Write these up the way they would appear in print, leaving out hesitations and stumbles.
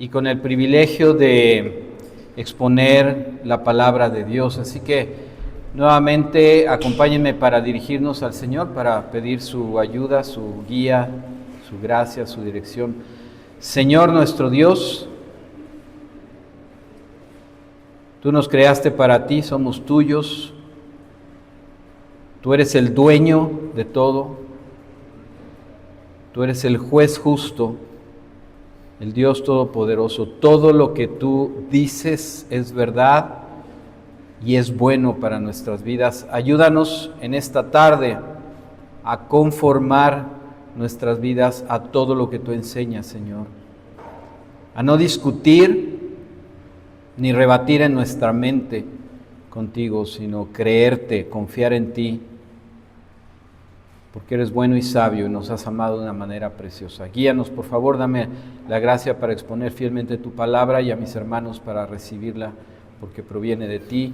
y con el privilegio de exponer la palabra de Dios. Así que nuevamente acompáñenme para dirigirnos al Señor, para pedir su ayuda, su guía, su gracia, su dirección. Señor nuestro Dios, tú nos creaste para ti, somos tuyos, tú eres el dueño de todo, tú eres el juez justo, el Dios todopoderoso. Todo lo que tú dices es verdad y es bueno para nuestras vidas. Ayúdanos en esta tarde a conformar nuestras vidas a todo lo que tú enseñas, Señor. A no discutir ni rebatir en nuestra mente contigo, sino creerte, confiar en ti, porque eres bueno y sabio y nos has amado de una manera preciosa. Guíanos, por favor, dame la gracia para exponer fielmente tu palabra y a mis hermanos para recibirla, porque proviene de ti.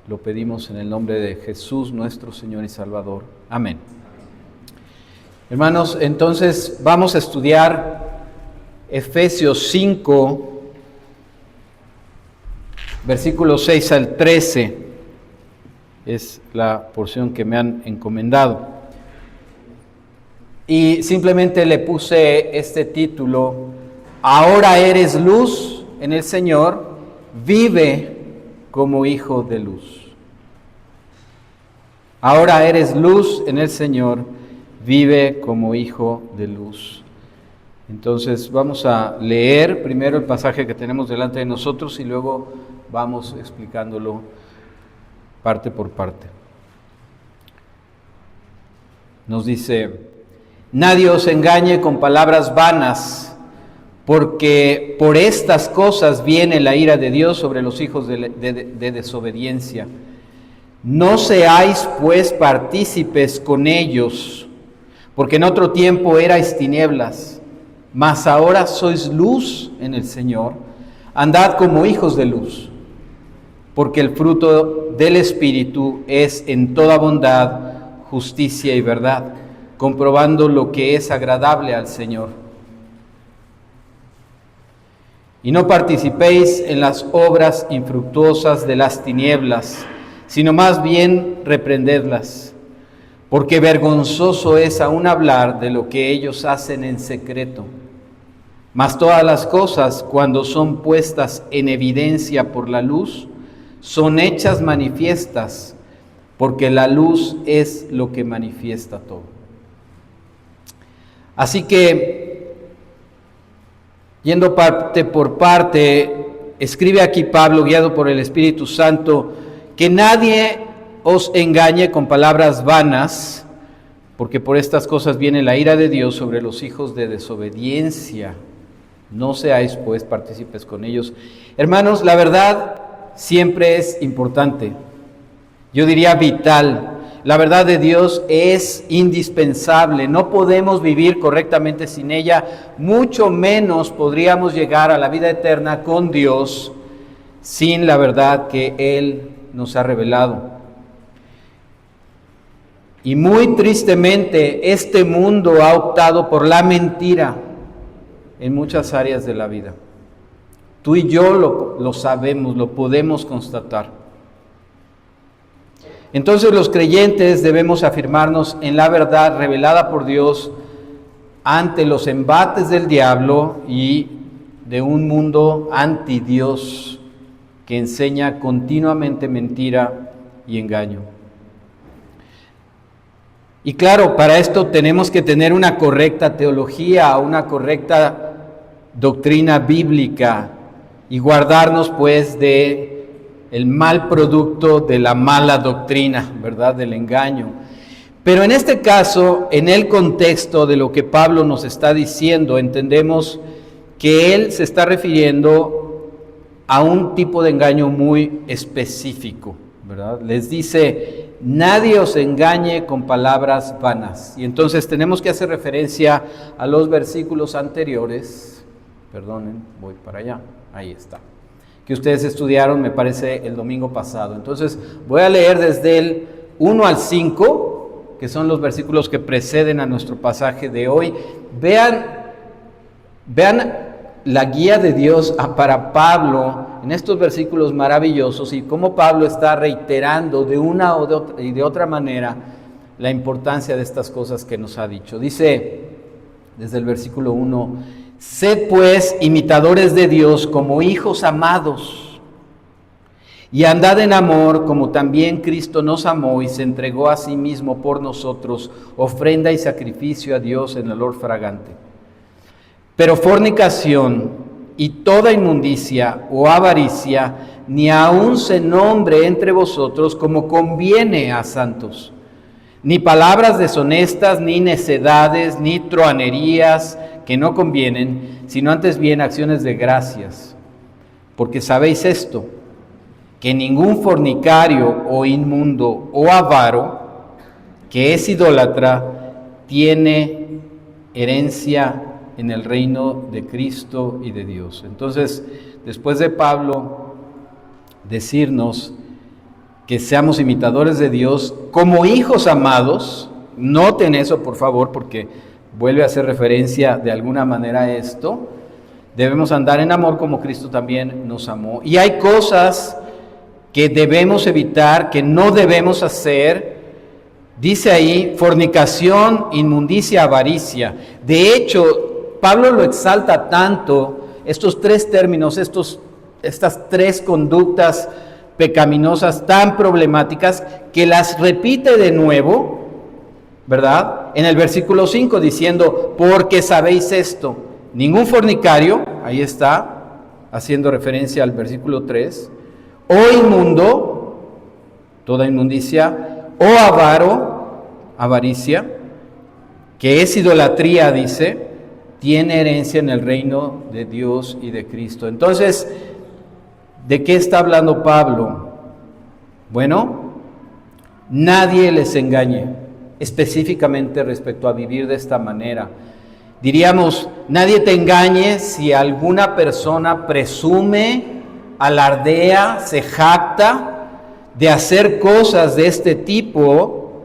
Lo pedimos en el nombre de Jesús, nuestro Señor y Salvador. Amén. Hermanos, entonces vamos a estudiar Efesios 5, versículos 6 al 13. Es la porción que me han encomendado. Y simplemente le puse este título: Ahora eres luz en el Señor, vive como hijo de luz. Ahora eres luz en el Señor, vive como hijo de luz. Entonces vamos a leer primero el pasaje que tenemos delante de nosotros y luego vamos explicándolo parte por parte. Nos dice: nadie os engañe con palabras vanas, porque por estas cosas viene la ira de Dios sobre los hijos de desobediencia. No seáis pues partícipes con ellos, porque en otro tiempo erais tinieblas, mas ahora sois luz en el Señor. Andad como hijos de luz, porque el fruto del Espíritu es en toda bondad, justicia y verdad, comprobando lo que es agradable al Señor. Y no participéis en las obras infructuosas de las tinieblas, sino más bien reprendedlas, porque vergonzoso es aún hablar de lo que ellos hacen en secreto. Mas todas las cosas, cuando son puestas en evidencia por la luz, son hechas manifiestas, porque la luz es lo que manifiesta todo. Así que, yendo parte por parte, escribe aquí Pablo, guiado por el Espíritu Santo, que nadie os engañe con palabras vanas, porque por estas cosas viene la ira de Dios sobre los hijos de desobediencia. No seáis pues partícipes con ellos. Hermanos, la verdad siempre es importante, yo diría vital. La verdad de Dios es indispensable, no podemos vivir correctamente sin ella, mucho menos podríamos llegar a la vida eterna con Dios sin la verdad que Él nos ha revelado. Y muy tristemente, este mundo ha optado por la mentira en muchas áreas de la vida. Tú y yo lo sabemos, lo podemos constatar. Entonces los creyentes debemos afirmarnos en la verdad revelada por Dios ante los embates del diablo y de un mundo anti Dios que enseña continuamente mentira y engaño. Y claro, para esto tenemos que tener una correcta teología, una correcta doctrina bíblica y guardarnos pues de el mal producto de la mala doctrina, ¿verdad? Del engaño. Pero en este caso, en el contexto de lo que Pablo nos está diciendo, entendemos que él se está refiriendo a un tipo de engaño muy específico, ¿verdad? Les dice: nadie os engañe con palabras vanas. Y entonces tenemos que hacer referencia a los versículos anteriores. Perdonen, voy para allá. Ahí está. Que ustedes estudiaron, me parece, el domingo pasado. Entonces, voy a leer desde el 1 al 5, que son los versículos que preceden a nuestro pasaje de hoy. Vean la guía de Dios para Pablo en estos versículos maravillosos y cómo Pablo está reiterando de una y de otra manera la importancia de estas cosas que nos ha dicho. Dice desde el versículo 1, sed pues imitadores de Dios como hijos amados, y andad en amor como también Cristo nos amó y se entregó a sí mismo por nosotros, ofrenda y sacrificio a Dios en olor fragante. Pero fornicación y toda inmundicia o avaricia, ni aun se nombre entre vosotros como conviene a santos, ni palabras deshonestas, ni necedades, ni truhanerías que no convienen, sino antes bien acciones de gracias. Porque sabéis esto, que ningún fornicario o inmundo o avaro, que es idólatra, tiene herencia en el reino de Cristo y de Dios. Entonces, después de Pablo decirnos que seamos imitadores de Dios como hijos amados, noten eso por favor, porque vuelve a hacer referencia de alguna manera a esto, debemos andar en amor como Cristo también nos amó. Y hay cosas que debemos evitar, que no debemos hacer. Dice ahí, fornicación, inmundicia, avaricia. De hecho, Pablo lo exalta tanto, estos tres términos, estas tres conductas pecaminosas tan problemáticas, que las repite de nuevo, ¿verdad? En el versículo 5 diciendo, porque sabéis esto, ningún fornicario, ahí está, haciendo referencia al versículo 3, o inmundo, toda inmundicia, o avaro, avaricia, que es idolatría, dice, tiene herencia en el reino de Dios y de Cristo. Entonces, ¿de qué está hablando Pablo? Bueno, nadie les engañe, específicamente respecto a vivir de esta manera. Diríamos, nadie te engañe si alguna persona presume, alardea, se jacta de hacer cosas de este tipo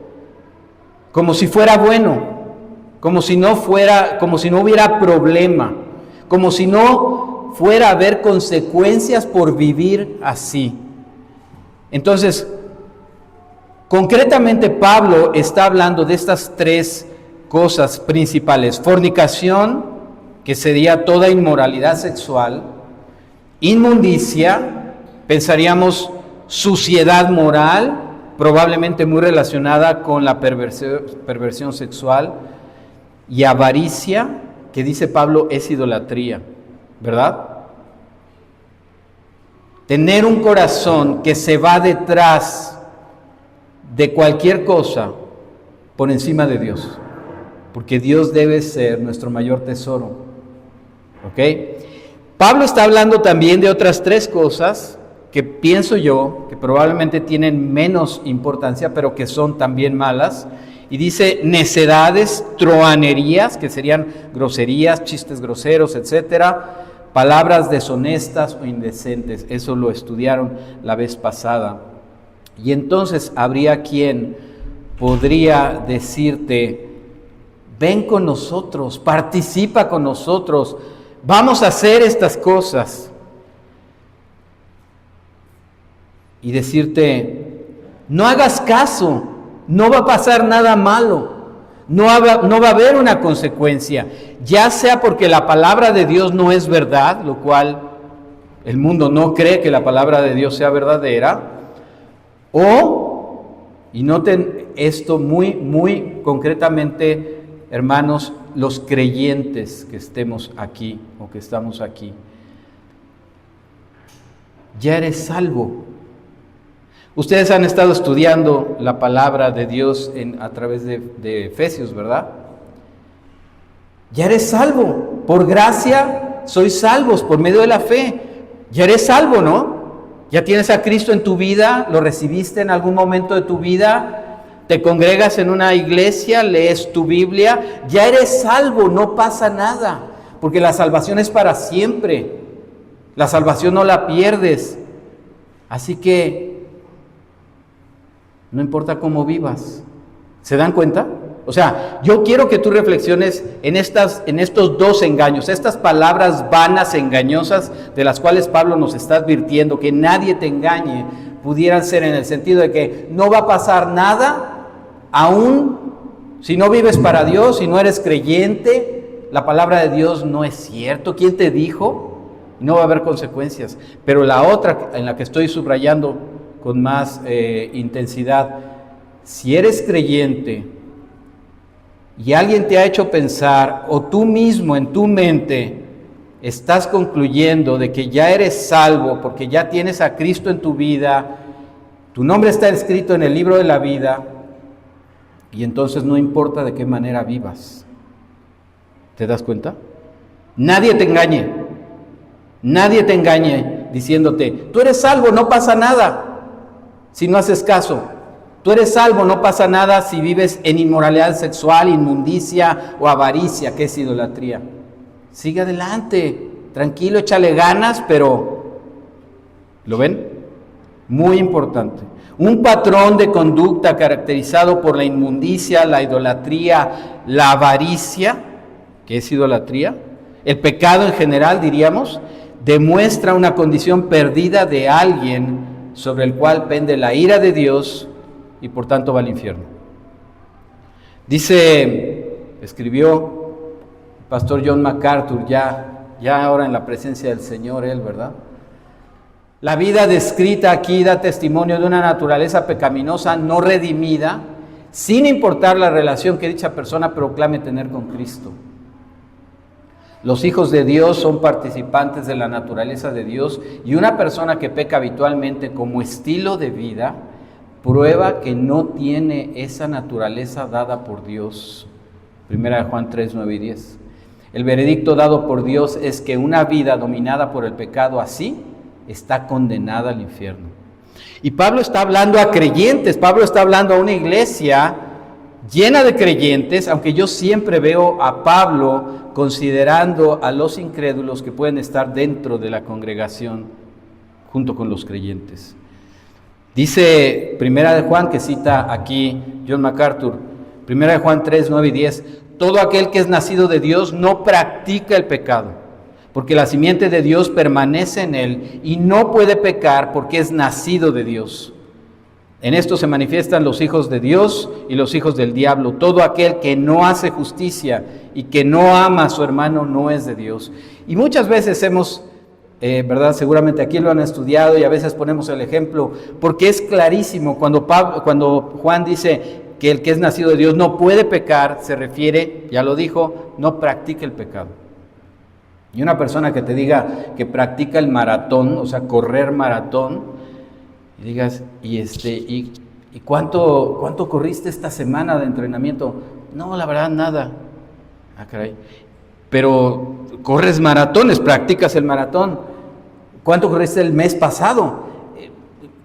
como si fuera bueno, como si no hubiera problema, como si no fuera a haber consecuencias por vivir así. Entonces, concretamente Pablo está hablando de estas tres cosas principales: fornicación, que sería toda inmoralidad sexual; inmundicia, pensaríamos suciedad moral, probablemente muy relacionada con la perversión sexual; y avaricia, que dice Pablo es idolatría, ¿verdad? Tener un corazón que se va detrás de cualquier cosa por encima de Dios, porque Dios debe ser nuestro mayor tesoro, ¿ok? Pablo está hablando también de otras tres cosas que pienso yo que probablemente tienen menos importancia, pero que son también malas. Y dice necedades, truhanerías, que serían groserías, chistes groseros, etcétera, palabras deshonestas o indecentes. Eso lo estudiaron la vez pasada. Y entonces habría quien podría decirte, ven con nosotros, participa con nosotros, vamos a hacer estas cosas. Y decirte, no hagas caso, no va a pasar nada malo, no va a haber una consecuencia, ya sea porque la palabra de Dios no es verdad, lo cual el mundo no cree que la palabra de Dios sea verdadera, y noten esto muy concretamente, hermanos, los creyentes que estemos aquí o que estamos aquí, ya eres salvo. Ustedes han estado estudiando la palabra de Dios a través de Efesios, ¿verdad? Ya eres salvo, por gracia sois salvos por medio de la fe. Ya eres salvo, ¿no? Ya tienes a Cristo en tu vida, lo recibiste en algún momento de tu vida, te congregas en una iglesia, lees tu Biblia, ya eres salvo, no pasa nada, porque la salvación es para siempre, la salvación no la pierdes. Así que no importa cómo vivas. ¿Se dan cuenta? O sea, yo quiero que tú reflexiones en estos dos engaños, estas palabras vanas, engañosas, de las cuales Pablo nos está advirtiendo, que nadie te engañe, pudieran ser en el sentido de que no va a pasar nada, aún si no vives para Dios, si no eres creyente, la palabra de Dios no es cierto. ¿Quién te dijo? No va a haber consecuencias. Pero la otra, en la que estoy subrayando con más intensidad, si eres creyente y alguien te ha hecho pensar, o tú mismo en tu mente estás concluyendo de que ya eres salvo porque ya tienes a Cristo en tu vida, tu nombre está escrito en el libro de la vida, y entonces no importa de qué manera vivas. ¿Te das cuenta? Nadie te engañe diciéndote, tú eres salvo, no pasa nada si no haces caso. Tú eres salvo, no pasa nada si vives en inmoralidad sexual, inmundicia o avaricia, que es idolatría. Sigue adelante, tranquilo, échale ganas, pero ¿lo ven? Muy importante. Un patrón de conducta caracterizado por la inmundicia, la idolatría, la avaricia, que es idolatría, el pecado en general, diríamos, demuestra una condición perdida de alguien sobre el cual pende la ira de Dios y por tanto va al infierno. Escribió el pastor John MacArthur, ya ahora en la presencia del Señor, él, ¿verdad? La vida descrita aquí da testimonio de una naturaleza pecaminosa no redimida, sin importar la relación que dicha persona proclame tener con Cristo. Los hijos de Dios son participantes de la naturaleza de Dios, y una persona que peca habitualmente como estilo de vida prueba que no tiene esa naturaleza dada por Dios. 1 Juan 3, 9 y 10. El veredicto dado por Dios es que una vida dominada por el pecado así está condenada al infierno. Y Pablo está hablando a creyentes, Pablo está hablando a una iglesia llena de creyentes, aunque yo siempre veo a Pablo considerando a los incrédulos que pueden estar dentro de la congregación junto con los creyentes. Dice 1 Juan, que cita aquí John MacArthur, 1 Juan 3, 9 y 10, todo aquel que es nacido de Dios no practica el pecado, porque la simiente de Dios permanece en él y no puede pecar porque es nacido de Dios. En esto se manifiestan los hijos de Dios y los hijos del diablo. Todo aquel que no hace justicia y que no ama a su hermano no es de Dios. Y muchas veces ¿verdad? Seguramente aquí lo han estudiado y a veces ponemos el ejemplo, porque es clarísimo cuando Juan dice que el que es nacido de Dios no puede pecar, se refiere, ya lo dijo, no practique el pecado. Y una persona que te diga que practica el maratón, o sea, correr maratón, y digas, ¿y cuánto corriste esta semana de entrenamiento? No, la verdad, nada. Ah, caray. Pero corres maratones, practicas el maratón. ¿Cuánto corriste el mes pasado?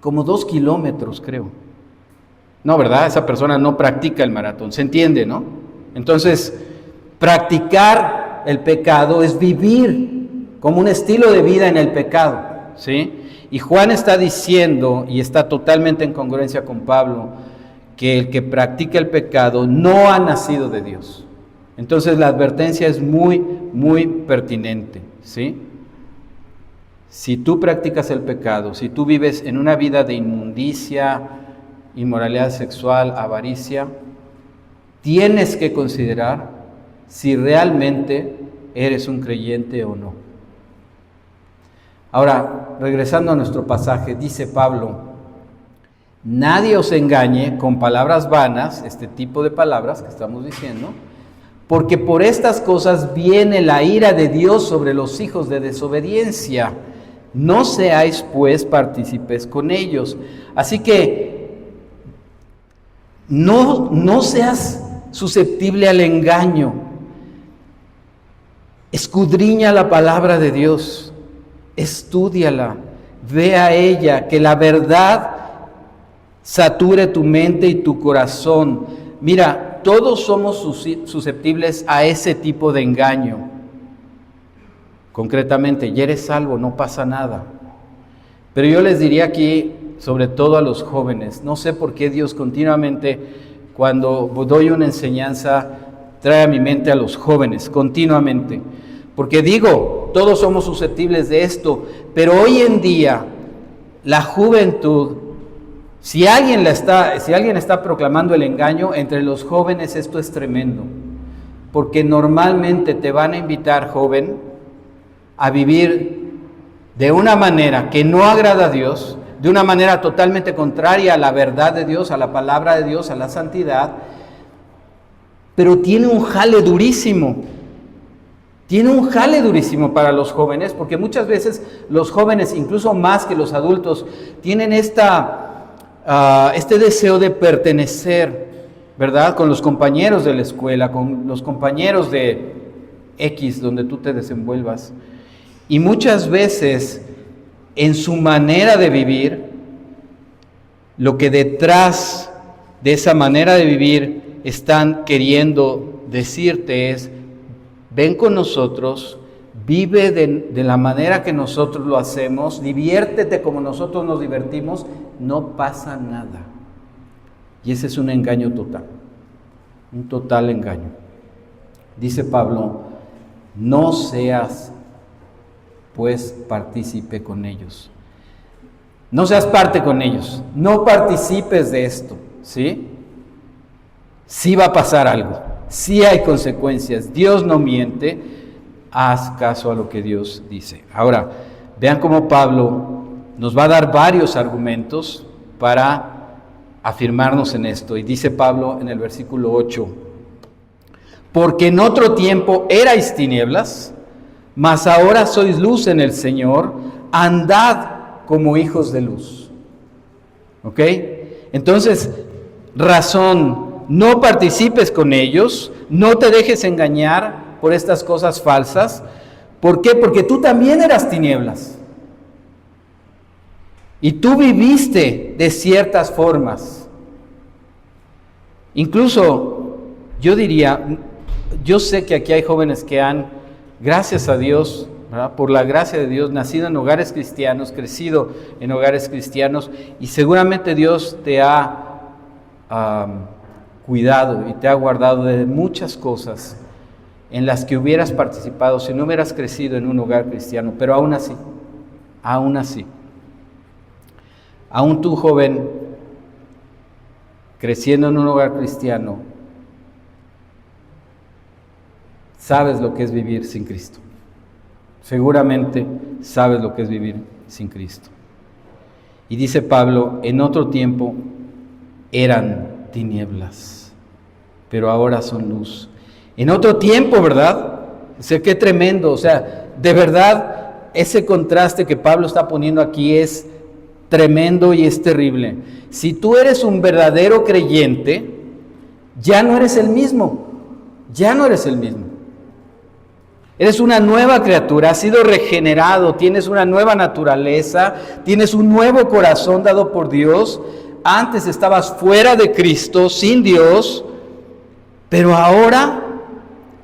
Como 2 kilómetros, creo. No, ¿verdad? Esa persona no practica el maratón. ¿Se entiende, no? Entonces, practicar el pecado es vivir como un estilo de vida en el pecado, ¿sí? Y Juan está diciendo, y está totalmente en congruencia con Pablo, que el que practica el pecado no ha nacido de Dios. Entonces la advertencia es muy, muy pertinente, ¿sí? Si tú practicas el pecado, si tú vives en una vida de inmundicia, inmoralidad sexual, avaricia, tienes que considerar si realmente eres un creyente o no. Ahora, regresando a nuestro pasaje, dice Pablo, nadie os engañe con palabras vanas, este tipo de palabras que estamos diciendo, porque por estas cosas viene la ira de Dios sobre los hijos de desobediencia. No seáis pues partícipes con ellos. Así que no seas susceptible al engaño. Escudriña la palabra de Dios. Estúdiala, ve a ella, que la verdad sature tu mente y tu corazón. Mira, todos somos susceptibles a ese tipo de engaño. Concretamente, ya eres salvo, no pasa nada. Pero yo les diría aquí, sobre todo a los jóvenes, no sé por qué Dios continuamente, cuando doy una enseñanza, trae a mi mente a los jóvenes continuamente. Porque digo, todos somos susceptibles de esto, pero hoy en día la juventud, si alguien está proclamando el engaño, entre los jóvenes esto es tremendo. Porque normalmente te van a invitar, joven, a vivir de una manera que no agrada a Dios, de una manera totalmente contraria a la verdad de Dios, a la palabra de Dios, a la santidad, pero tiene un jale durísimo. Tiene un jale durísimo para los jóvenes, porque muchas veces los jóvenes, incluso más que los adultos, tienen este deseo de pertenecer, ¿verdad? Con los compañeros de la escuela, con los compañeros de X, donde tú te desenvuelvas. Y muchas veces, en su manera de vivir, lo que detrás de esa manera de vivir están queriendo decirte es: ven con nosotros, vive de la manera que nosotros lo hacemos, diviértete como nosotros nos divertimos, no pasa nada. Y ese es un engaño total, un total engaño. Dice Pablo: no seas pues partícipe con ellos. No seas parte con ellos, no participes de esto, ¿sí? Sí va a pasar algo, sí hay consecuencias, Dios no miente, haz caso a lo que Dios dice. Ahora, vean cómo Pablo nos va a dar varios argumentos para afirmarnos en esto. Y dice Pablo en el versículo 8: porque en otro tiempo erais tinieblas, mas ahora sois luz en el Señor, andad como hijos de luz. ¿Ok? Entonces, razón, no participes con ellos, no te dejes engañar por estas cosas falsas. ¿Por qué? Porque tú también eras tinieblas. Y tú viviste de ciertas formas. Incluso, yo diría, yo sé que aquí hay jóvenes que han, gracias a Dios, ¿verdad?, por la gracia de Dios, nacido en hogares cristianos, crecido en hogares cristianos, y seguramente Dios te ha cuidado y te ha guardado de muchas cosas en las que hubieras participado si no hubieras crecido en un hogar cristiano. Pero aún así, aún tú, joven, creciendo en un hogar cristiano, sabes lo que es vivir sin Cristo. Seguramente sabes lo que es vivir sin Cristo. Y dice Pablo: en otro tiempo eran tinieblas, pero ahora son luz. En otro tiempo, ¿verdad? O sea, qué tremendo. O sea, de verdad, ese contraste que Pablo está poniendo aquí es tremendo y es terrible. Si tú eres un verdadero creyente, ya no eres el mismo. Ya no eres el mismo. Eres una nueva criatura, has sido regenerado, tienes una nueva naturaleza, tienes un nuevo corazón dado por Dios. Antes estabas fuera de Cristo, sin Dios, pero ahora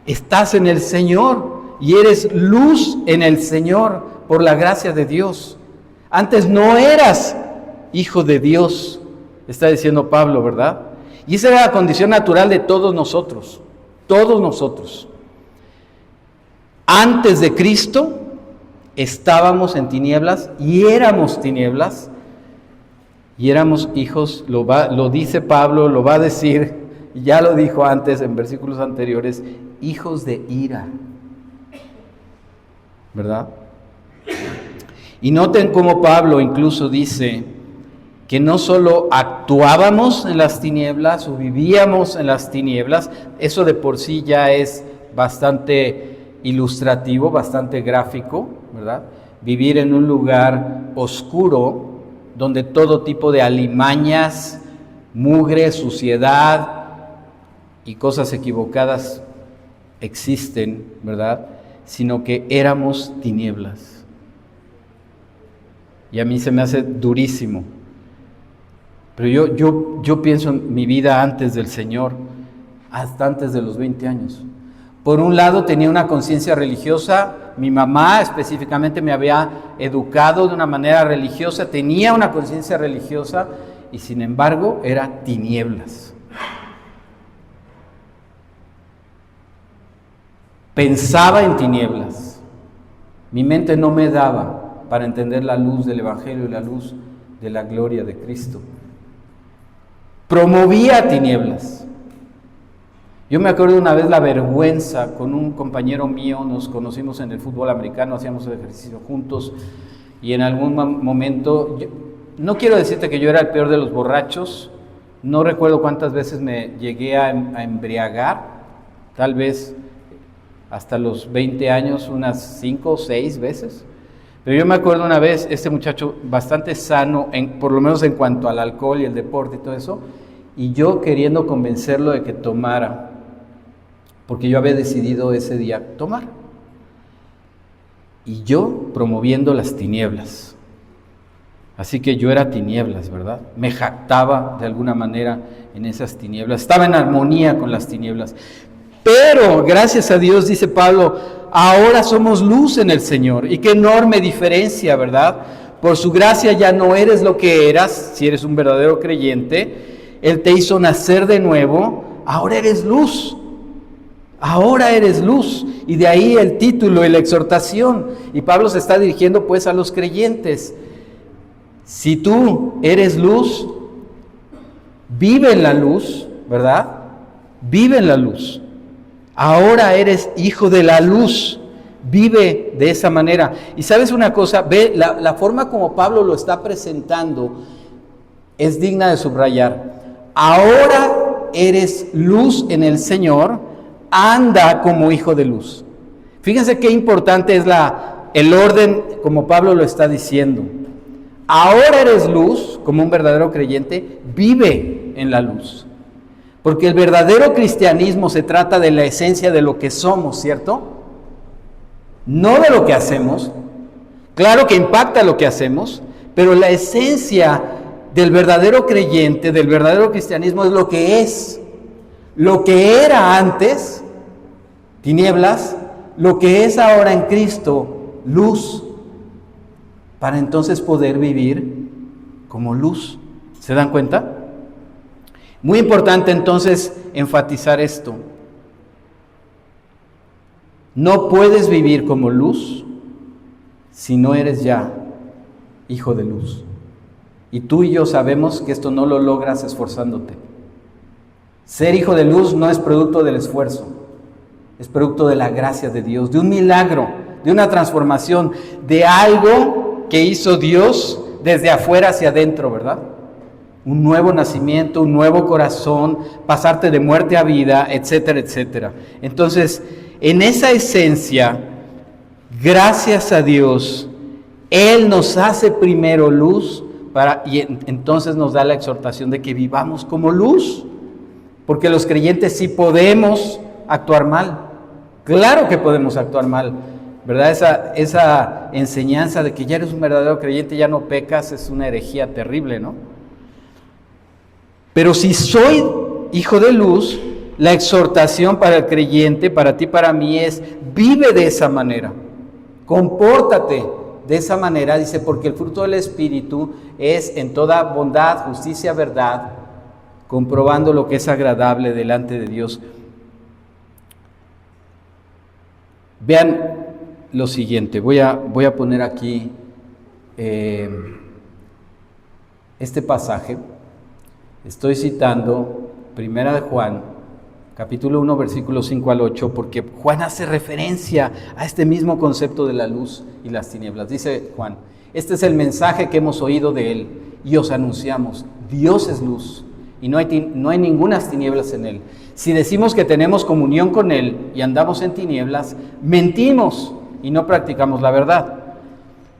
estás en el Señor y eres luz en el Señor por la gracia de Dios. Antes no eras hijo de Dios, está diciendo Pablo, ¿verdad? Y esa era la condición natural de todos nosotros, todos nosotros. Antes de Cristo estábamos en tinieblas y éramos tinieblas y éramos hijos, lo dice Pablo, lo va a decir, ya lo dijo antes en versículos anteriores, hijos de ira, ¿verdad? Y noten cómo Pablo incluso dice que no solo actuábamos en las tinieblas o vivíamos en las tinieblas, eso de por sí ya es bastante ilustrativo, bastante gráfico, ¿verdad? Vivir en un lugar oscuro donde todo tipo de alimañas, mugre, suciedad y cosas equivocadas existen, ¿verdad? Sino que éramos tinieblas. Y a mí se me hace durísimo. Pero yo pienso en mi vida antes del Señor, hasta antes de los 20 años. Por un lado tenía una conciencia religiosa, mi mamá específicamente me había educado de una manera religiosa, tenía una conciencia religiosa y sin embargo era tinieblas. pensaba en tinieblas. Mi mente no me daba para entender la luz del Evangelio y la luz de la gloria de Cristo. Promovía tinieblas. Yo me acuerdo una vez la vergüenza con un compañero mío, nos conocimos en el fútbol americano, hacíamos el ejercicio juntos y en algún momento, no quiero decirte que yo era el peor de los borrachos, no recuerdo cuántas veces me llegué a embriagar, tal vez hasta los 20 años, unas 5 o 6 veces. Pero yo me acuerdo una vez, este muchacho bastante sano, por lo menos en cuanto al alcohol y el deporte y todo eso, y yo queriendo convencerlo de que tomara, porque yo había decidido ese día tomar. Y yo promoviendo las tinieblas. Así que yo era tinieblas, ¿verdad? Me jactaba de alguna manera en esas tinieblas. Estaba en armonía con las tinieblas. Pero, gracias a Dios, dice Pablo, ahora somos luz en el Señor. Y qué enorme diferencia, ¿verdad? Por su gracia ya no eres lo que eras, si eres un verdadero creyente. Él te hizo nacer de nuevo, ahora eres luz. Ahora eres luz. Y de ahí el título y la exhortación. Y Pablo se está dirigiendo pues a los creyentes. Si tú eres luz, vive en la luz, ¿verdad? Vive en la luz. Ahora eres hijo de la luz, vive de esa manera. Y sabes una cosa, ve la forma como Pablo lo está presentando es digna de subrayar. Ahora eres luz en el Señor, anda como hijo de luz. Fíjense qué importante es el orden como Pablo lo está diciendo. Ahora eres luz, como un verdadero creyente, vive en la luz. Porque el verdadero cristianismo se trata de la esencia de lo que somos, ¿cierto? No de lo que hacemos. Claro que impacta lo que hacemos, pero la esencia del verdadero creyente, del verdadero cristianismo es lo que es. Lo que era antes, tinieblas, lo que es ahora en Cristo, luz, para entonces poder vivir como luz. ¿Se dan cuenta? Muy importante entonces enfatizar esto. No puedes vivir como luz si no eres ya hijo de luz. Y tú y yo sabemos que esto no lo logras esforzándote. Ser hijo de luz no es producto del esfuerzo, es producto de la gracia de Dios, de un milagro, de una transformación, de algo que hizo Dios desde afuera hacia adentro, ¿verdad? Un nuevo nacimiento, un nuevo corazón, pasarte de muerte a vida, etcétera, etcétera. Entonces, en esa esencia, gracias a Dios, Él nos hace primero luz y entonces nos da la exhortación de que vivamos como luz, porque los creyentes sí podemos actuar mal. Claro que podemos actuar mal, ¿verdad? Esa enseñanza de que ya eres un verdadero creyente, ya no pecas, es una herejía terrible, ¿no? Pero si soy hijo de luz, la exhortación para el creyente, para ti, para mí es, vive de esa manera, compórtate de esa manera, dice, porque el fruto del Espíritu es en toda bondad, justicia, verdad, comprobando lo que es agradable delante de Dios. Vean lo siguiente, voy a poner aquí este pasaje. Estoy citando 1 de Juan, capítulo 1, versículos 5 al 8, porque Juan hace referencia a este mismo concepto de la luz y las tinieblas. Dice Juan, este es el mensaje que hemos oído de él y os anunciamos, Dios es luz y no hay ninguna tinieblas en él. Si decimos que tenemos comunión con él y andamos en tinieblas, mentimos y no practicamos la verdad.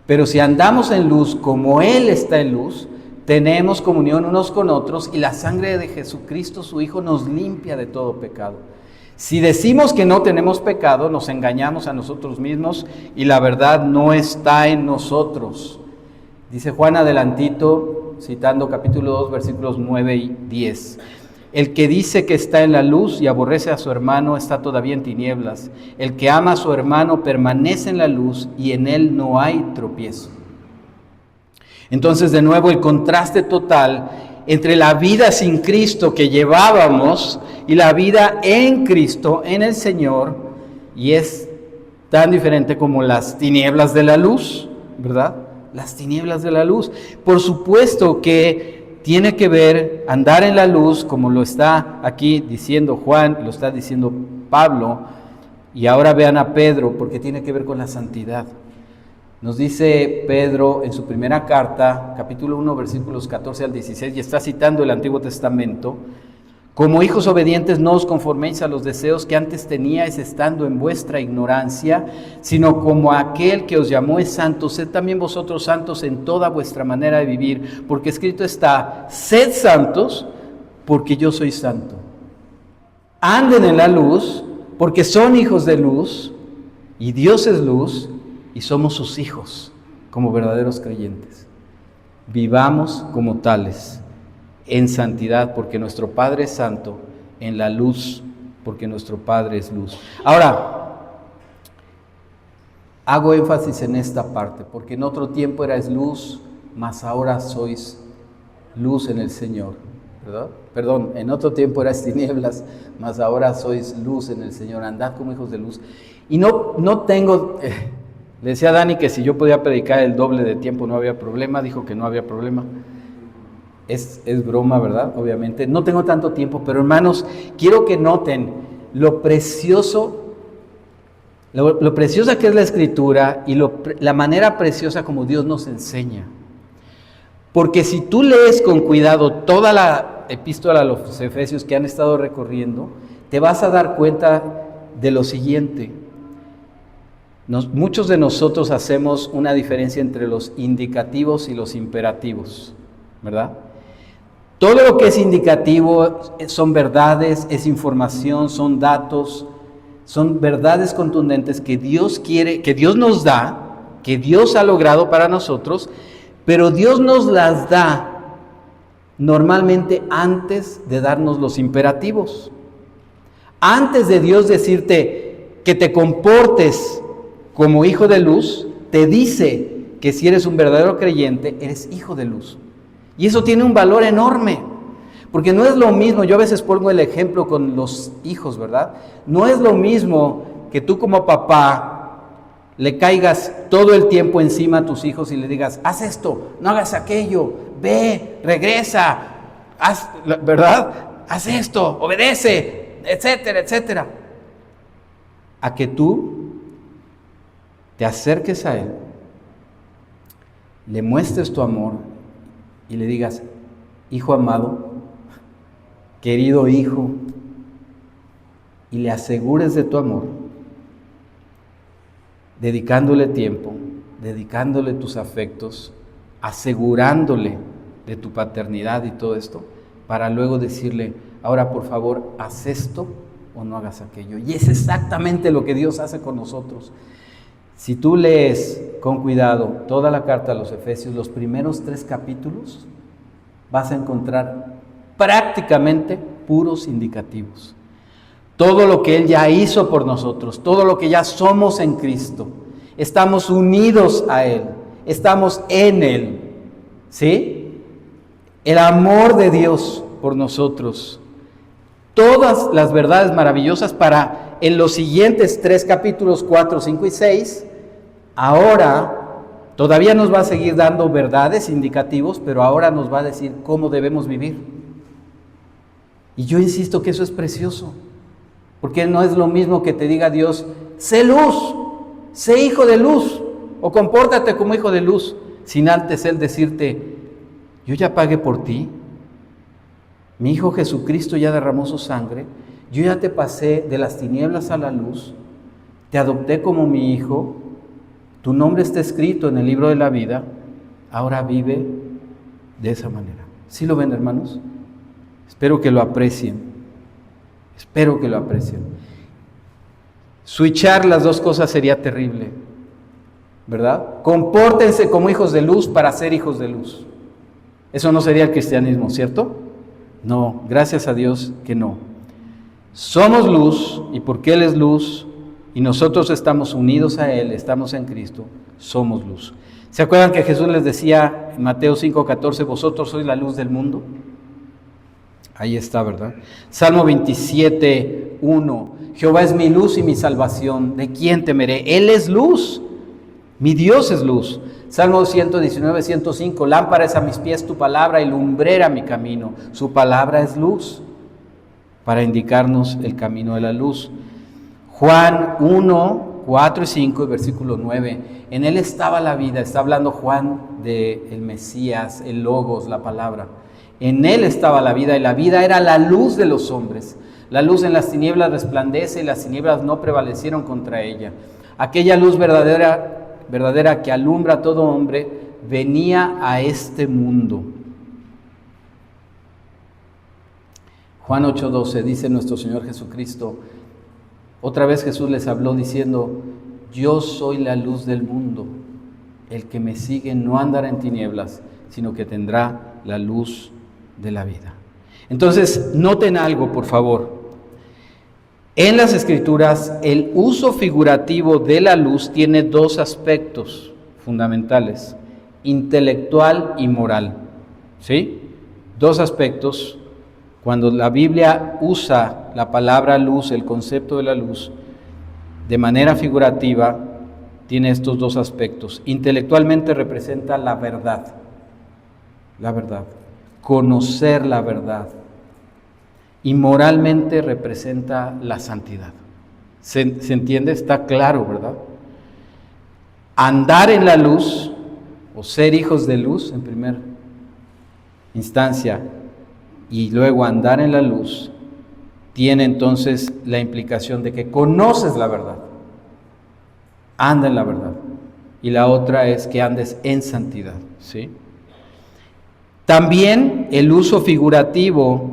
Pero si andamos en luz como él está en luz, tenemos comunión unos con otros y la sangre de Jesucristo, su Hijo, nos limpia de todo pecado. Si decimos que no tenemos pecado, nos engañamos a nosotros mismos y la verdad no está en nosotros. Dice Juan adelantito, citando capítulo 2, versículos 9 y 10. El que dice que está en la luz y aborrece a su hermano está todavía en tinieblas. El que ama a su hermano permanece en la luz y en él no hay tropiezo. Entonces, de nuevo, el contraste total entre la vida sin Cristo que llevábamos y la vida en Cristo, en el Señor, y es tan diferente como las tinieblas de la luz, ¿verdad? Las tinieblas de la luz. Por supuesto que tiene que ver andar en la luz, como lo está aquí diciendo Juan, lo está diciendo Pablo, y ahora vean a Pedro, porque tiene que ver con la santidad. Nos dice Pedro en su primera carta, capítulo 1, versículos 14 al 16, y está citando el Antiguo Testamento: como hijos obedientes no os conforméis a los deseos que antes teníais estando en vuestra ignorancia, sino como aquel que os llamó es santo, sed también vosotros santos en toda vuestra manera de vivir, porque escrito está: sed santos, porque yo soy santo. Anden en la luz, porque son hijos de luz, y Dios es luz, y somos sus hijos, como verdaderos creyentes. Vivamos como tales, en santidad, porque nuestro Padre es santo, en la luz, porque nuestro Padre es luz. Ahora, hago énfasis en esta parte, porque en otro tiempo erais luz, mas ahora sois luz en el Señor, ¿verdad? Perdón, en otro tiempo erais tinieblas, mas ahora sois luz en el Señor. Andad como hijos de luz. Y no tengo... le decía a Dani que si yo podía predicar el doble de tiempo no había problema. Dijo que no había problema. Es broma, ¿verdad? Obviamente. No tengo tanto tiempo, pero hermanos, quiero que noten lo preciosa que es la Escritura y la manera preciosa como Dios nos enseña. Porque si tú lees con cuidado toda la epístola a los Efesios que han estado recorriendo, te vas a dar cuenta de lo siguiente. Muchos de nosotros hacemos una diferencia entre los indicativos y los imperativos, ¿verdad? Todo lo que es indicativo son verdades, es información, son datos, son verdades contundentes que Dios quiere, que Dios nos da, que Dios ha logrado para nosotros, pero Dios nos las da normalmente antes de darnos los imperativos. Antes de Dios decirte que te comportes como hijo de luz, te dice que si eres un verdadero creyente, eres hijo de luz. Y eso tiene un valor enorme, porque no es lo mismo, yo a veces pongo el ejemplo con los hijos, ¿verdad? No es lo mismo que tú como papá le caigas todo el tiempo encima a tus hijos y le digas: haz esto, no hagas aquello, ve, regresa, haz, ¿verdad? Haz esto, obedece, etcétera, etcétera. A que tú te acerques a él, le muestres tu amor y le digas: hijo amado, querido hijo, y le asegures de tu amor, dedicándole tiempo, dedicándole tus afectos, asegurándole de tu paternidad y todo esto, para luego decirle: ahora por favor, haz esto o no hagas aquello. Y es exactamente lo que Dios hace con nosotros. Si tú lees con cuidado toda la carta a los Efesios, los primeros 3 capítulos, vas a encontrar prácticamente puros indicativos. Todo lo que Él ya hizo por nosotros, todo lo que ya somos en Cristo, estamos unidos a Él, estamos en Él, ¿sí? El amor de Dios por nosotros, todas las verdades maravillosas para en los siguientes 3 capítulos, 4, 5 y 6, ahora todavía nos va a seguir dando verdades indicativos, pero ahora nos va a decir cómo debemos vivir. Y yo insisto que eso es precioso, porque no es lo mismo que te diga Dios: sé luz, sé hijo de luz, o compórtate como hijo de luz, sin antes Él decirte: yo ya pagué por ti, mi Hijo Jesucristo ya derramó su sangre, yo ya te pasé de las tinieblas a la luz, te adopté como mi hijo, tu nombre está escrito en el libro de la vida, ahora vive de esa manera. ¿Sí lo ven, hermanos? Espero que lo aprecien, espero que lo aprecien. Switchar las dos cosas sería terrible, ¿verdad? Compórtense como hijos de luz para ser hijos de luz. Eso no sería el cristianismo, ¿cierto? No, gracias a Dios que no. Somos luz, y porque Él es luz, y nosotros estamos unidos a Él, estamos en Cristo, somos luz. ¿Se acuerdan que Jesús les decía en Mateo 5:14, vosotros sois la luz del mundo? Ahí está, ¿verdad? Salmo 27, 1. Jehová es mi luz y mi salvación. ¿De quién temeré? Él es luz. Mi Dios es luz. Salmo 119, 105. Lámpara es a mis pies tu palabra y lumbrera mi camino. Su palabra es luz para indicarnos el camino de la luz. Juan 1, 4 y 5, versículo 9. En él estaba la vida. Está hablando Juan del Mesías, el Logos, la palabra. En él estaba la vida y la vida era la luz de los hombres. La luz en las tinieblas resplandece y las tinieblas no prevalecieron contra ella. Aquella luz verdadera que alumbra a todo hombre venía a este mundo. Juan 8:12 dice nuestro Señor Jesucristo, otra vez Jesús les habló diciendo, yo soy la luz del mundo, el que me sigue no andará en tinieblas, sino que tendrá la luz de la vida. Entonces, noten algo, por favor. En las Escrituras, el uso figurativo de la luz tiene dos aspectos fundamentales, intelectual y moral. ¿Sí? Dos aspectos. Cuando la Biblia usa la palabra luz, el concepto de la luz, de manera figurativa, tiene estos dos aspectos. Intelectualmente representa la verdad, conocer la verdad. Y moralmente representa la santidad. ¿Se entiende? Está claro, ¿verdad? Andar en la luz, o ser hijos de luz en primera instancia, y luego andar en la luz, tiene entonces la implicación de que conoces la verdad, anda en la verdad, y la otra es que andes en santidad, ¿sí? También el uso figurativo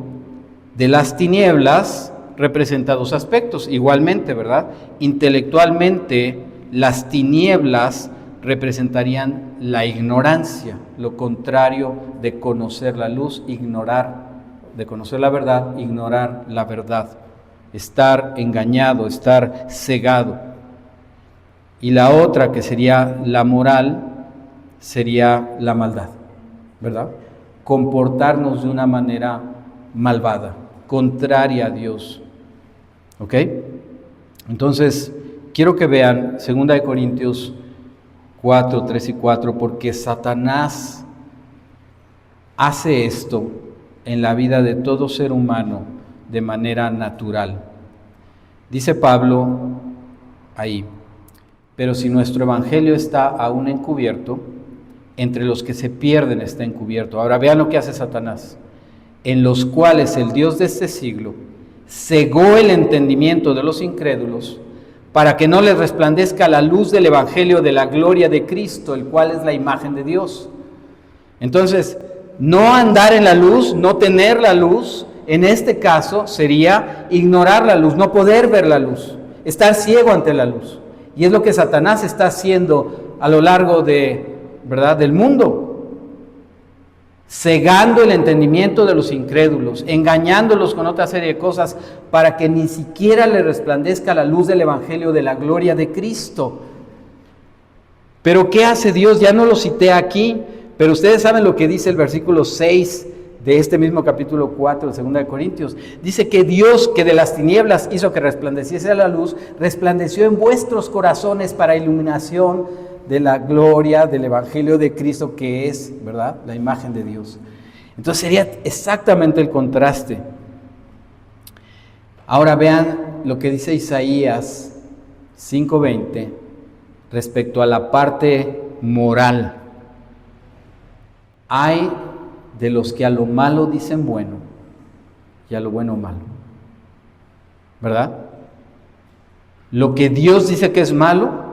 de las tinieblas representa dos aspectos, igualmente, ¿verdad? Intelectualmente, las tinieblas representarían la ignorancia, lo contrario de conocer la luz, ignorar, de conocer la verdad, ignorar la verdad, estar engañado, estar cegado. Y la otra, que sería la moral, sería la maldad, ¿verdad? Comportarnos de una manera malvada, contraria a Dios. ¿Ok? Entonces, quiero que vean 2 Corintios 4, 3 y 4, porque Satanás hace esto en la vida de todo ser humano de manera natural. Dice Pablo ahí, pero si nuestro evangelio está aún encubierto, entre los que se pierden está encubierto. Ahora vean lo que hace Satanás, en los cuales el Dios de este siglo cegó el entendimiento de los incrédulos, para que no les resplandezca la luz del evangelio de la gloria de Cristo, el cual es la imagen de Dios. Entonces, no andar en la luz, no tener la luz, en este caso sería ignorar la luz, no poder ver la luz, estar ciego ante la luz. Y es lo que Satanás está haciendo a lo largo de, ¿verdad?, del mundo, cegando el entendimiento de los incrédulos, engañándolos con otra serie de cosas para que ni siquiera le resplandezca la luz del evangelio de la gloria de Cristo. Pero ¿qué hace Dios? Ya no lo cité aquí, pero ustedes saben lo que dice el versículo 6 de este mismo capítulo 4 de 2 Corintios. Dice que Dios, que de las tinieblas hizo que resplandeciese la luz, resplandeció en vuestros corazones para iluminación de la gloria del evangelio de Cristo, que es, ¿verdad?, la imagen de Dios. Entonces sería exactamente el contraste. Ahora vean lo que dice Isaías 5:20 respecto a la parte moral. Hay de los que a lo malo dicen bueno y a lo bueno malo, ¿verdad? Lo que Dios dice que es malo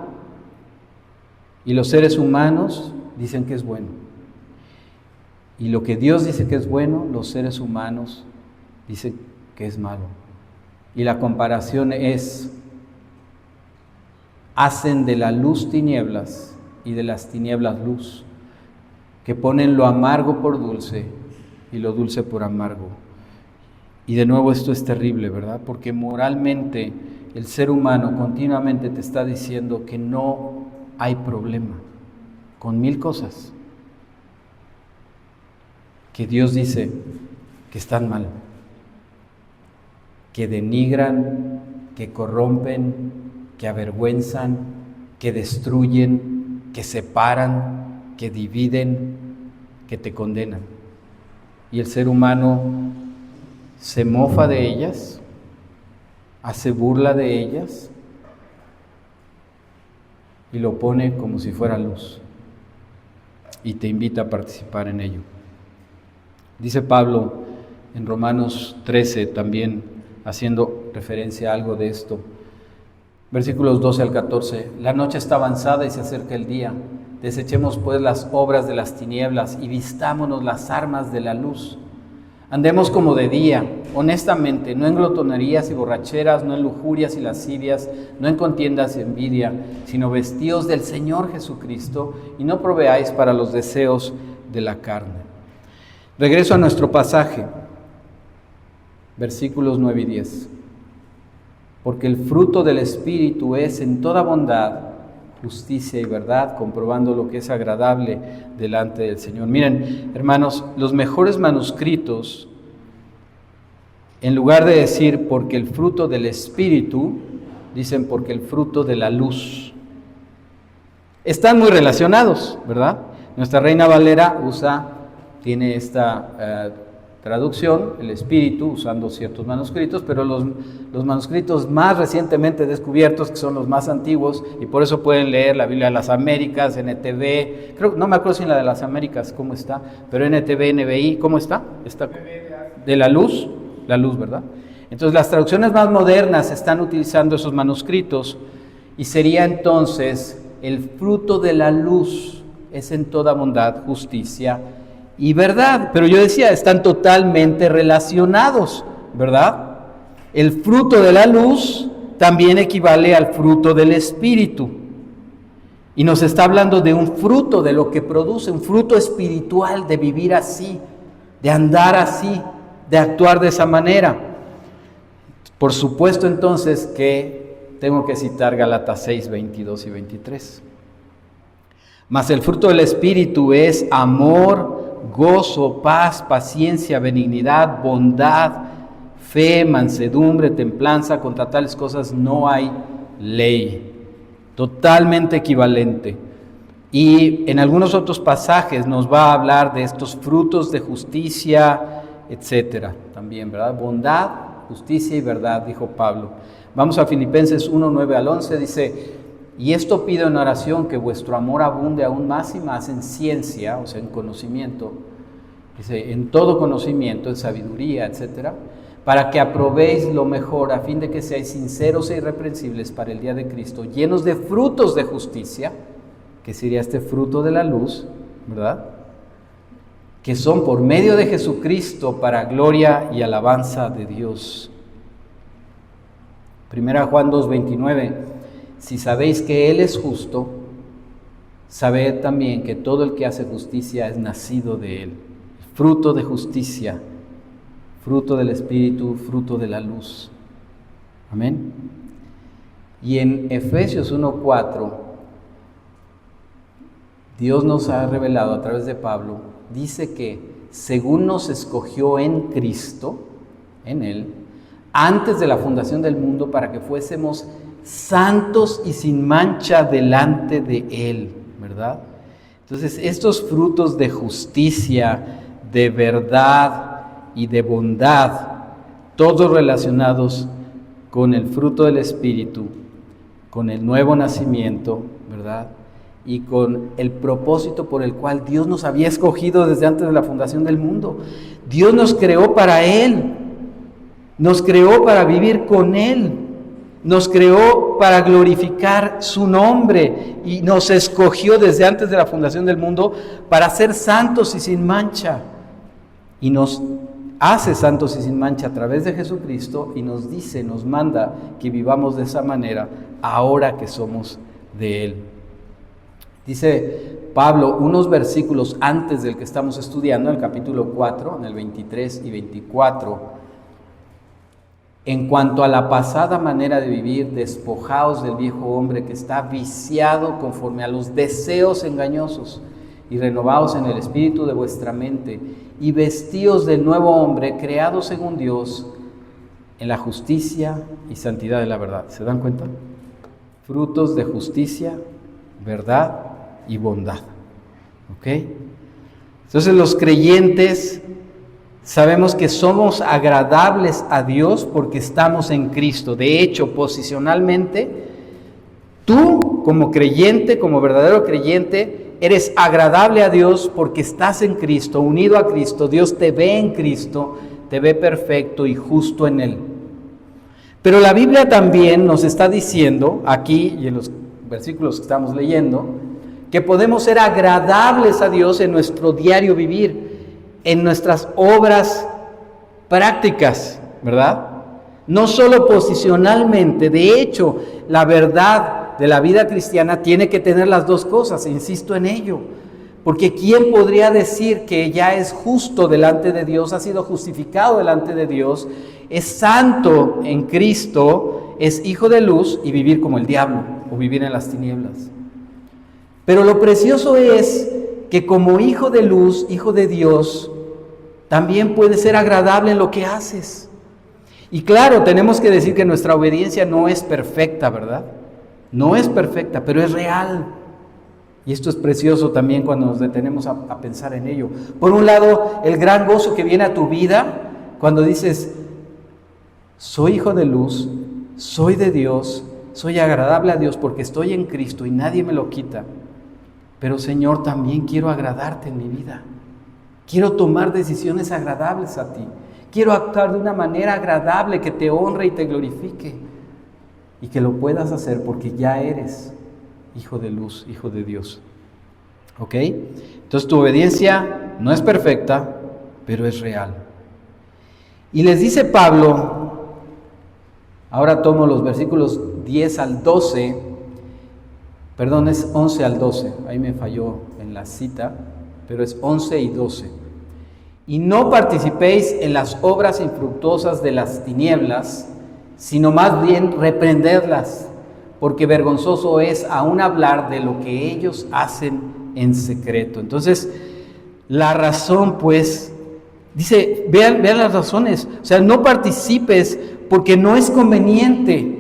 y los seres humanos dicen que es bueno. Y lo que Dios dice que es bueno, los seres humanos dicen que es malo. Y la comparación es, hacen de la luz tinieblas y de las tinieblas luz, que ponen lo amargo por dulce y lo dulce por amargo. Y de nuevo esto es terrible, ¿verdad? Porque moralmente el ser humano continuamente te está diciendo que no hay problema con mil cosas que Dios dice que están mal. que denigran, que corrompen, que avergüenzan, que destruyen, que separan, que dividen, que te condenan. Y el ser humano se mofa de ellas, hace burla de ellas y lo pone como si fuera luz y te invita a participar en ello. Dice Pablo en Romanos 13, también haciendo referencia a algo de esto, versículos 12 al 14, la noche está avanzada y se acerca el día. Desechemos pues las obras de las tinieblas y vistámonos las armas de la luz. Andemos como de día, honestamente, no en glotonerías y borracheras, no en lujurias y lascivias, no en contiendas y envidia, sino vestidos del Señor Jesucristo y no proveáis para los deseos de la carne. Regreso a nuestro pasaje, versículos 9 y 10. Porque el fruto del Espíritu es en toda bondad, justicia y verdad, comprobando lo que es agradable delante del Señor. Miren, hermanos, los mejores manuscritos, en lugar de decir porque el fruto del Espíritu, dicen porque el fruto de la luz. Están muy relacionados, ¿verdad? Nuestra Reina Valera tiene esta traducción, el Espíritu, usando ciertos manuscritos, pero los manuscritos más recientemente descubiertos, que son los más antiguos, y por eso pueden leer la Biblia de las Américas, NTV, no me acuerdo si en la de las Américas cómo está, pero NTV, NBI, ¿cómo está? Está de la luz, ¿verdad? Entonces las traducciones más modernas están utilizando esos manuscritos, y sería entonces el fruto de la luz es en toda bondad, justicia y verdad. Pero yo decía, están totalmente relacionados, ¿verdad? El fruto de la luz también equivale al fruto del Espíritu. Y nos está hablando de un fruto, de lo que produce, un fruto espiritual, de vivir así, de andar así, de actuar de esa manera. Por supuesto entonces que tengo que citar Gálatas 6, 22 y 23. Mas el fruto del Espíritu es amor, gozo, paz, paciencia, benignidad, bondad, fe, mansedumbre, templanza. Contra tales cosas no hay ley. Totalmente equivalente. Y en algunos otros pasajes nos va a hablar de estos frutos de justicia, etcétera. También, ¿verdad? Bondad, justicia y verdad, dijo Pablo. Vamos a Filipenses 1, 9 al 11, dice: y esto pido en oración, que vuestro amor abunde aún más y más en ciencia, o sea, en conocimiento, dice, en todo conocimiento, en sabiduría, etcétera, para que aprobéis lo mejor, a fin de que seáis sinceros e irreprensibles para el día de Cristo, llenos de frutos de justicia, que sería este fruto de la luz, ¿verdad?, que son por medio de Jesucristo para gloria y alabanza de Dios. 1 Juan 2, 29. Si sabéis que Él es justo, sabed también que todo el que hace justicia es nacido de Él. Fruto de justicia, fruto del Espíritu, fruto de la luz. Amén. Y en Efesios 1:4, Dios nos ha revelado a través de Pablo, dice que según nos escogió en Cristo, en Él, antes de la fundación del mundo, para que fuésemos santos y sin mancha delante de Él, ¿verdad? Entonces, estos frutos de justicia, de verdad y de bondad, todos relacionados con el fruto del Espíritu, con el nuevo nacimiento, ¿verdad?, y con el propósito por el cual Dios nos había escogido desde antes de la fundación del mundo. Dios nos creó para Él, nos creó para vivir con Él, nos creó para glorificar su nombre y nos escogió desde antes de la fundación del mundo para ser santos y sin mancha. Y nos hace santos y sin mancha a través de Jesucristo y nos dice, nos manda que vivamos de esa manera ahora que somos de Él. Dice Pablo unos versículos antes del que estamos estudiando, en el capítulo 4, en el 23 y 24, en cuanto a la pasada manera de vivir, despojaos del viejo hombre que está viciado conforme a los deseos engañosos y renovaos en el espíritu de vuestra mente y vestíos del nuevo hombre creado según Dios en la justicia y santidad de la verdad. ¿Se dan cuenta? Frutos de justicia, verdad y bondad. ¿Ok? Entonces los creyentes sabemos que somos agradables a Dios porque estamos en Cristo. De hecho, posicionalmente, tú como creyente, como verdadero creyente, eres agradable a Dios porque estás en Cristo, unido a Cristo. Dios te ve en Cristo, te ve perfecto y justo en Él. Pero la Biblia también nos está diciendo, aquí y en los versículos que estamos leyendo, que podemos ser agradables a Dios en nuestro diario vivir, en nuestras obras prácticas, ¿verdad? No solo posicionalmente. De hecho, la verdad de la vida cristiana tiene que tener las dos cosas, insisto en ello. Porque ¿quién podría decir que ya es justo delante de Dios, ha sido justificado delante de Dios, es santo en Cristo, es hijo de luz y vivir como el diablo o vivir en las tinieblas? Pero lo precioso es que como hijo de luz, hijo de Dios, también puedes ser agradable en lo que haces. Y claro, tenemos que decir que nuestra obediencia no es perfecta, ¿verdad? No es perfecta, pero es real. Y esto es precioso también cuando nos detenemos a pensar en ello. Por un lado, el gran gozo que viene a tu vida cuando dices, soy hijo de luz, soy de Dios, soy agradable a Dios porque estoy en Cristo y nadie me lo quita. Pero Señor, también quiero agradarte en mi vida. Quiero tomar decisiones agradables a ti. Quiero actuar de una manera agradable que te honre y te glorifique. Y que lo puedas hacer porque ya eres hijo de luz, hijo de Dios. ¿Ok? Entonces tu obediencia no es perfecta, pero es real. Y les dice Pablo, ahora tomo los versículos 10 al 12, perdón, es 11 al 12, ahí me falló en la cita, pero es 11 y 12. Y no participéis en las obras infructuosas de las tinieblas, sino más bien reprenderlas, porque vergonzoso es aún hablar de lo que ellos hacen en secreto. Entonces, la razón pues, dice, vean las razones, o sea, no participes porque no es conveniente,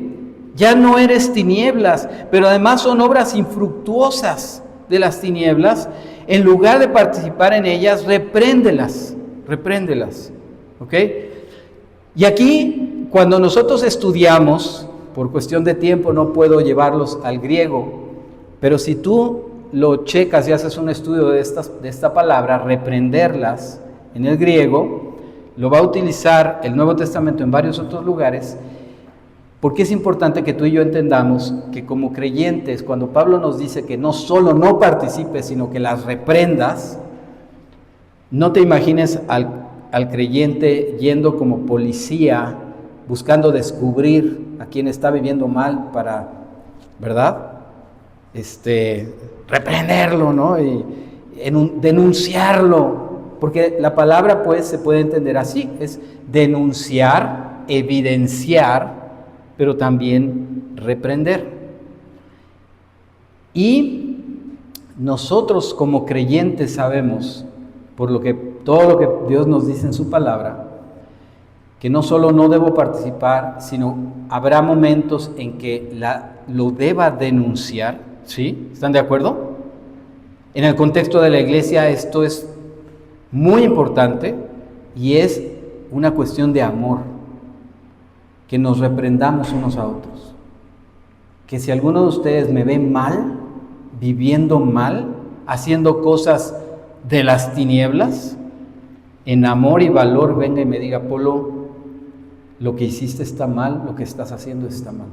ya no eres tinieblas, pero además son obras infructuosas de las tinieblas. En lugar de participar en ellas, repréndelas, ¿ok? Y aquí, cuando nosotros estudiamos, por cuestión de tiempo no puedo llevarlos al griego, pero si tú lo checas y haces un estudio de esta palabra, reprenderlas, en el griego, lo va a utilizar el Nuevo Testamento en varios otros lugares, porque es importante que tú y yo entendamos que como creyentes, cuando Pablo nos dice que no solo no participes, sino que las reprendas, no te imagines al creyente yendo como policía, buscando descubrir a quien está viviendo mal para, ¿verdad? Reprenderlo, ¿no? Y denunciarlo, porque la palabra pues se puede entender así, es denunciar, evidenciar, pero también reprender. Y nosotros como creyentes sabemos, por todo lo que Dios nos dice en su palabra, que no solo no debo participar, sino habrá momentos en que lo deba denunciar, ¿sí? ¿Están de acuerdo? En el contexto de la iglesia esto es muy importante y es una cuestión de amor, que nos reprendamos unos a otros. Que si alguno de ustedes me ve mal, viviendo mal, haciendo cosas de las tinieblas, en amor y valor venga y me diga, Polo, lo que hiciste está mal, lo que estás haciendo está mal.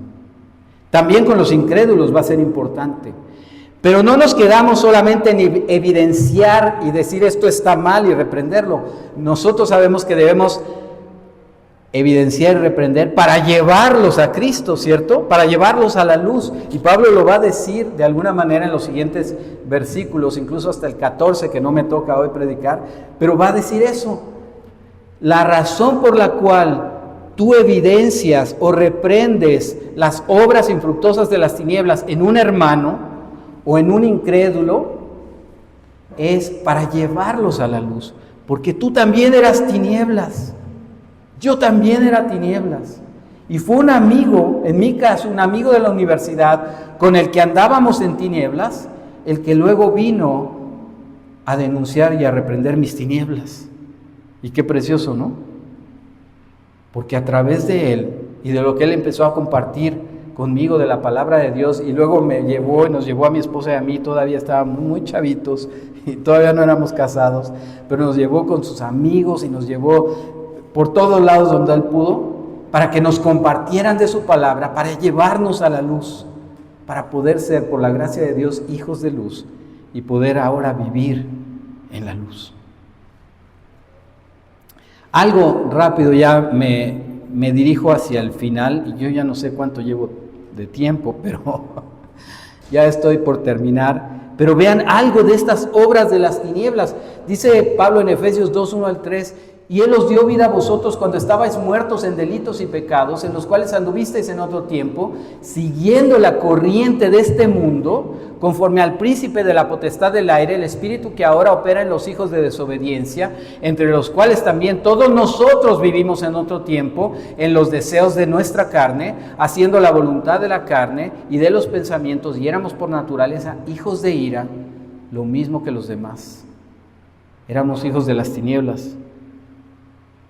También con los incrédulos va a ser importante. Pero no nos quedamos solamente en evidenciar y decir esto está mal y reprenderlo. Nosotros sabemos que debemos evidenciar y reprender para llevarlos a Cristo, ¿cierto? Para llevarlos a la luz. Y Pablo lo va a decir de alguna manera en los siguientes versículos, incluso hasta el 14, que no me toca hoy predicar, pero va a decir eso. La razón por la cual tú evidencias o reprendes las obras infructuosas de las tinieblas en un hermano o en un incrédulo es para llevarlos a la luz, porque tú también eras tinieblas Yo también era tinieblas. Y fue un amigo, en mi caso, un amigo de la universidad con el que andábamos en tinieblas, el que luego vino a denunciar y a reprender mis tinieblas. Y qué precioso, ¿no? Porque a través de él y de lo que él empezó a compartir conmigo de la palabra de Dios, y luego me llevó y nos llevó a mi esposa y a mí, todavía estábamos muy chavitos y todavía no éramos casados, pero nos llevó con sus amigos y nos llevó por todos lados donde él pudo, para que nos compartieran de su palabra, para llevarnos a la luz, para poder ser, por la gracia de Dios, hijos de luz y poder ahora vivir en la luz. Algo rápido, ya me dirijo hacia el final, y yo ya no sé cuánto llevo de tiempo, pero ya estoy por terminar. Pero vean algo de estas obras de las tinieblas. Dice Pablo en Efesios 2, 1 al 3, y Él os dio vida a vosotros cuando estabais muertos en delitos y pecados, en los cuales anduvisteis en otro tiempo, siguiendo la corriente de este mundo, conforme al príncipe de la potestad del aire, el espíritu que ahora opera en los hijos de desobediencia, entre los cuales también todos nosotros vivimos en otro tiempo, en los deseos de nuestra carne, haciendo la voluntad de la carne y de los pensamientos, y éramos por naturaleza hijos de ira, lo mismo que los demás. Éramos hijos de las tinieblas.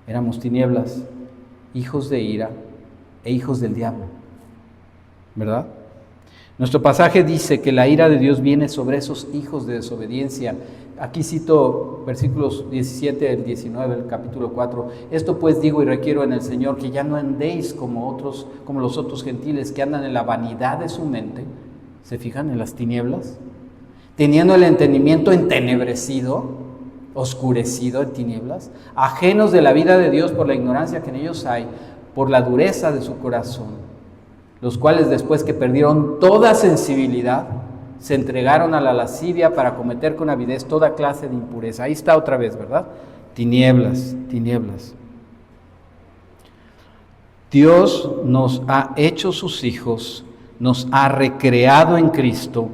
Éramos tinieblas, hijos de ira e hijos del diablo, ¿verdad? Nuestro pasaje dice que la ira de Dios viene sobre esos hijos de desobediencia. Aquí cito versículos 17 al 19 del capítulo 4. Esto pues digo y requiero en el Señor, que ya no andéis como los otros gentiles que andan en la vanidad de su mente. ¿Se fijan en las tinieblas? Teniendo el entendimiento entenebrecido, oscurecido en tinieblas, ajenos de la vida de Dios por la ignorancia que en ellos hay, por la dureza de su corazón, los cuales después que perdieron toda sensibilidad, se entregaron a la lascivia para cometer con avidez toda clase de impureza. Ahí está otra vez, ¿verdad? Tinieblas, tinieblas. Dios nos ha hecho sus hijos, nos ha recreado en Cristo,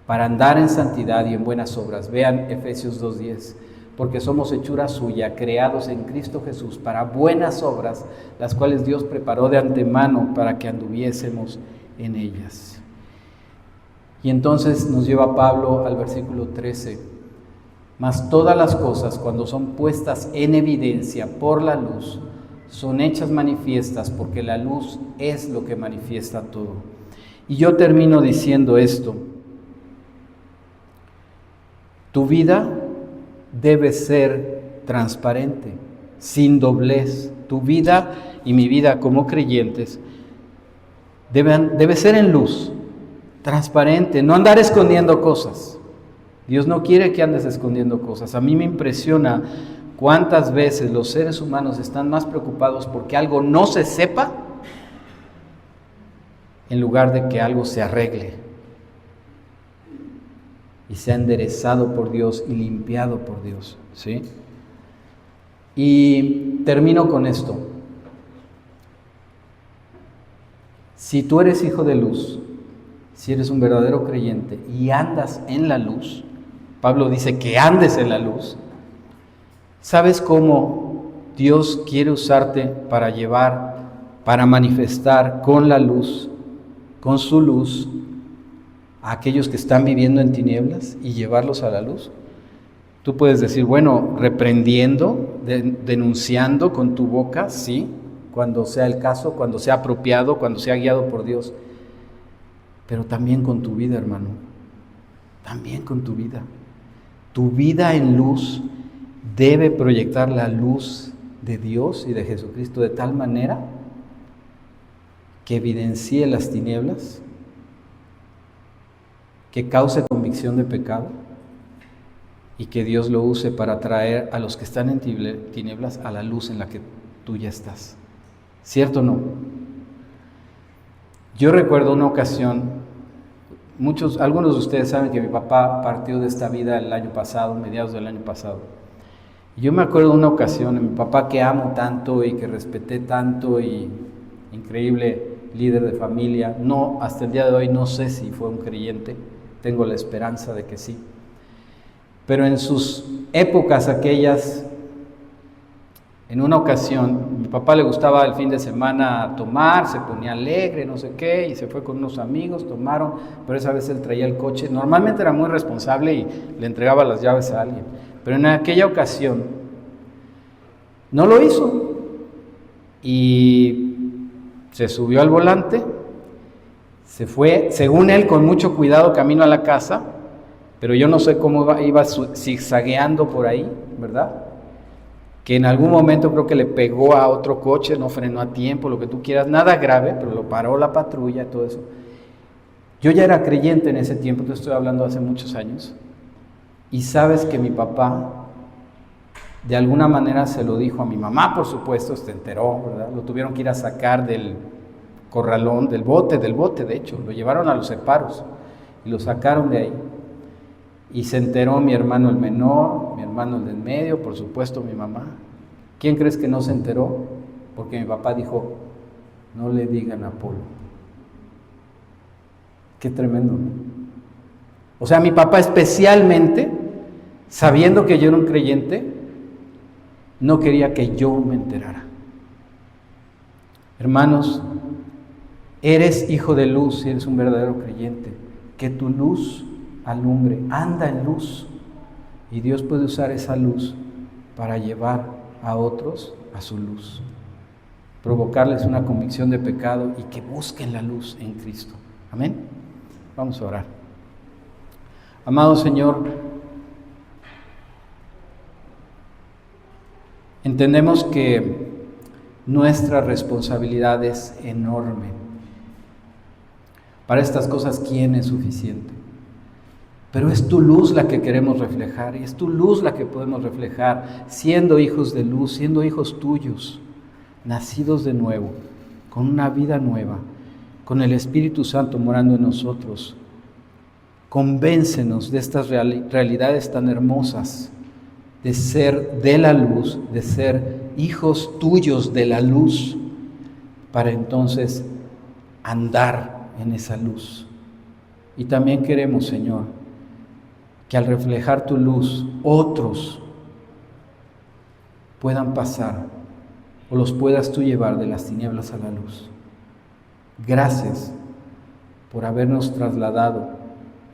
para andar en santidad y en buenas obras. Vean Efesios 2:10, porque somos hechura suya, creados en Cristo Jesús para buenas obras, las cuales Dios preparó de antemano para que anduviésemos en ellas. Y entonces nos lleva Pablo al versículo 13, mas todas las cosas, cuando son puestas en evidencia por la luz, son hechas manifiestas, porque la luz es lo que manifiesta todo. Y yo termino diciendo esto: tu vida debe ser transparente, sin doblez. Tu vida y mi vida como creyentes debe ser en luz, transparente, no andar escondiendo cosas. Dios no quiere que andes escondiendo cosas. A mí me impresiona cuántas veces los seres humanos están más preocupados porque algo no se sepa en lugar de que algo se arregle y sea enderezado por Dios y limpiado por Dios, ¿sí? Y termino con esto. Si tú eres hijo de luz, si eres un verdadero creyente y andas en la luz, Pablo dice que andes en la luz, ¿sabes cómo Dios quiere usarte para llevar, para manifestar con la luz, con su luz, a aquellos que están viviendo en tinieblas y llevarlos a la luz? Tú puedes decir, bueno, reprendiendo, denunciando con tu boca, sí, cuando sea el caso, cuando sea apropiado, cuando sea guiado por Dios, pero también con tu vida, hermano, también con tu vida. Tu vida en luz debe proyectar la luz de Dios y de Jesucristo de tal manera que evidencie las tinieblas, que cause convicción de pecado y que Dios lo use para traer a los que están en tinieblas a la luz en la que tú ya estás. ¿Cierto o no? Yo recuerdo una ocasión, algunos de ustedes saben que mi papá partió de esta vida el año pasado, mediados del año pasado. Y yo me acuerdo de una ocasión, mi papá que amo tanto y que respeté tanto, y increíble líder de familia, no, hasta el día de hoy no sé si fue un creyente, tengo la esperanza de que sí, pero en sus épocas aquellas En una ocasión, mi papá le gustaba el fin de semana tomar, se ponía alegre, no sé qué, y se fue con unos amigos, tomaron, pero esa vez él traía el coche. Normalmente era muy responsable y le entregaba las llaves a alguien, pero en aquella ocasión no lo hizo y se subió al volante, se fue, según él, con mucho cuidado camino a la casa, pero yo no sé cómo iba zigzagueando por ahí, ¿verdad? Que en algún momento creo que le pegó a otro coche, no frenó a tiempo, lo que tú quieras, nada grave, pero lo paró la patrulla y todo eso. Yo ya era creyente en ese tiempo, te estoy hablando hace muchos años, y sabes que mi papá de alguna manera se lo dijo a mi mamá, por supuesto, se enteró, ¿verdad? Lo tuvieron que ir a sacar del corralón, del bote de hecho, lo llevaron a los separos y lo sacaron de ahí. Y se enteró mi hermano el menor, mi hermano el del medio, por supuesto mi mamá. ¿Quién crees que no se enteró? Porque mi papá dijo, no le digan a Polo. Qué tremendo, ¿no? O sea, mi papá especialmente, sabiendo que yo era un creyente, no quería que yo me enterara. Hermanos, eres hijo de luz y eres un verdadero creyente. Que tu luz alumbre, anda en luz, y Dios puede usar esa luz para llevar a otros a su luz, provocarles una convicción de pecado y que busquen la luz en Cristo. Amén. Vamos a orar. Amado Señor, entendemos que nuestra responsabilidad es enorme. Para estas cosas, ¿quién es suficiente? Pero es tu luz la que queremos reflejar, y es tu luz la que podemos reflejar, siendo hijos de luz, siendo hijos tuyos, nacidos de nuevo, con una vida nueva, con el Espíritu Santo morando en nosotros. Convéncenos de estas realidades tan hermosas, de ser de la luz, de ser hijos tuyos de la luz, para entonces andar en esa luz. Y también queremos, Señor, que al reflejar tu luz, otros puedan pasar o los puedas tú llevar de las tinieblas a la luz. Gracias por habernos trasladado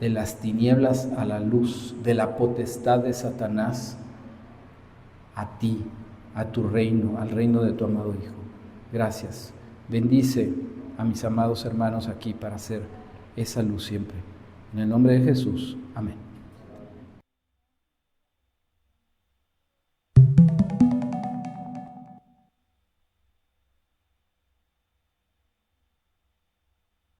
de las tinieblas a la luz, de la potestad de Satanás a ti, a tu reino, al reino de tu amado Hijo. Gracias. Bendice a mis amados hermanos aquí para hacer esa luz siempre. En el nombre de Jesús. Amén.